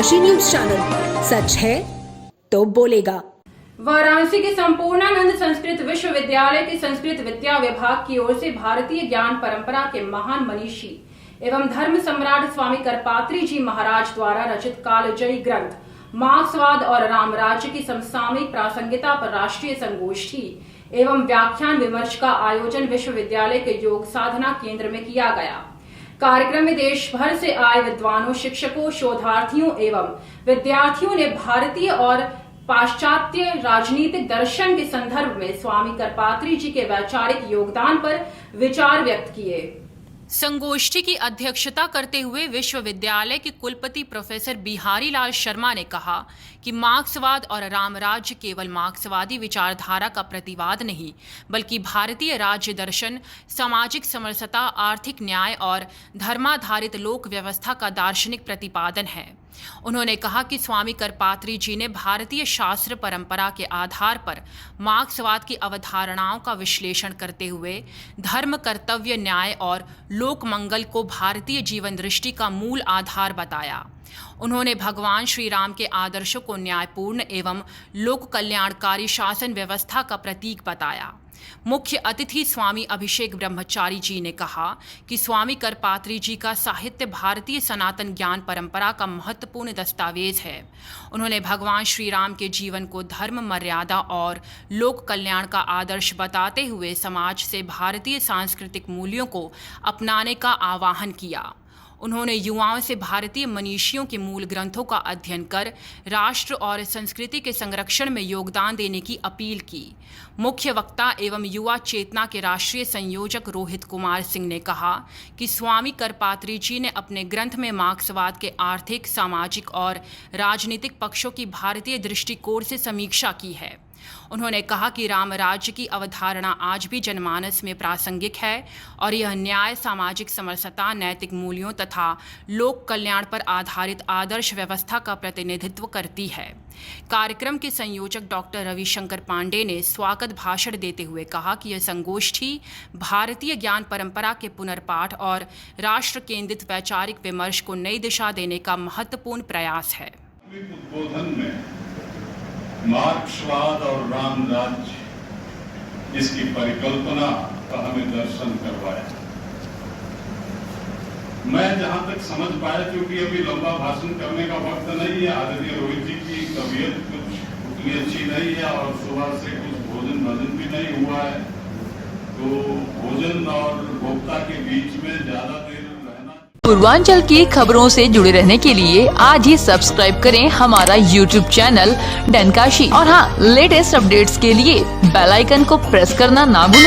डनकाशी news channel, सच है तो बोलेगा। वाराणसी के संपूर्णानंद संस्कृत विश्वविद्यालय के संस्कृत विद्या विभाग की ओर से भारतीय ज्ञान परंपरा के महान मनीषी एवं धर्म सम्राट स्वामी करपात्री जी महाराज द्वारा रचित कालजयी ग्रंथ मार्क्सवाद और रामराज्य की समसामयिक प्रासंगिकता पर राष्ट्रीय संगोष्ठी एवं व्याख्यान विमर्श का आयोजन विश्वविद्यालय के योग साधना केंद्र में किया गया। कार्यक्रम में देश भर से आए विद्वानों, शिक्षकों, शोधार्थियों एवं विद्यार्थियों ने भारतीय और पाश्चात्य राजनीतिक दर्शन के संदर्भ में स्वामी करपात्री जी के वैचारिक योगदान पर विचार व्यक्त किए। संगोष्ठी की अध्यक्षता करते हुए विश्वविद्यालय के कुलपति प्रोफेसर बिहारी लाल शर्मा ने कहा कि मार्क्सवाद और रामराज्य केवल मार्क्सवादी विचारधारा का प्रतिवाद नहीं, बल्कि भारतीय राज्य दर्शन, सामाजिक समरसता, आर्थिक न्याय और धर्माधारित लोक व्यवस्था का दार्शनिक प्रतिपादन है। उन्होंने कहा कि स्वामी करपात्री जी ने भारतीय शास्त्र परंपरा के आधार पर मार्क्सवाद की अवधारणाओं का विश्लेषण करते हुए धर्म, कर्तव्य, न्याय और लोक मंगल को भारतीय जीवन दृष्टि का मूल आधार बताया। उन्होंने भगवान श्री राम के आदर्शों को न्यायपूर्ण एवं लोक कल्याणकारी शासन व्यवस्था का प्रतीक बताया। मुख्य अतिथि स्वामी अभिषेक ब्रह्मचारी जी ने कहा कि स्वामी करपात्री जी का साहित्य भारतीय सनातन ज्ञान परंपरा का महत्वपूर्ण दस्तावेज है। उन्होंने भगवान श्री राम के जीवन को धर्म, मर्यादा और लोक कल्याण का आदर्श बताते हुए समाज से भारतीय सांस्कृतिक मूल्यों को अपनाने का आह्वान किया। उन्होंने युवाओं से भारतीय मनीषियों के मूल ग्रंथों का अध्ययन कर राष्ट्र और संस्कृति के संरक्षण में योगदान देने की अपील की। मुख्य वक्ता एवं युवा चेतना के राष्ट्रीय संयोजक रोहित कुमार सिंह ने कहा कि स्वामी करपात्री जी ने अपने ग्रंथ में मार्क्सवाद के आर्थिक, सामाजिक और राजनीतिक पक्षों की भारतीय दृष्टिकोण से समीक्षा की है। उन्होंने कहा कि राम राज्य की अवधारणा आज भी जनमानस में प्रासंगिक है और यह न्याय, सामाजिक समरसता, नैतिक मूल्यों तथा लोक कल्याण पर आधारित आदर्श व्यवस्था का प्रतिनिधित्व करती है। कार्यक्रम के संयोजक डॉक्टर रविशंकर पांडे ने स्वागत भाषण देते हुए कहा कि यह संगोष्ठी भारतीय ज्ञान परंपरा के पुनर्पाठ और राष्ट्र केंद्रित वैचारिक विमर्श को नई दिशा देने का महत्वपूर्ण प्रयास है। मार्क्सवाद और राम राज्य, इसकी परिकल्पना का हमें दर्शन करवाया। मैं जहां तक समझ पाया, क्योंकि अभी लंबा भाषण करने का वक्त नहीं है, आदरणीय रोहित जी की तबीयत कुछ उतनी अच्छी नहीं है और सुबह से कुछ भोजन भी नहीं हुआ है, तो भोजन और भोक्ता के बीच में ज्यादा देर पूर्वांचल की खबरों से जुड़े रहने के लिए आज ही सब्सक्राइब करें हमारा YouTube चैनल डनकाशी और हाँ, लेटेस्ट अपडेट्स के लिए बेल आइकन को प्रेस करना ना भूलें।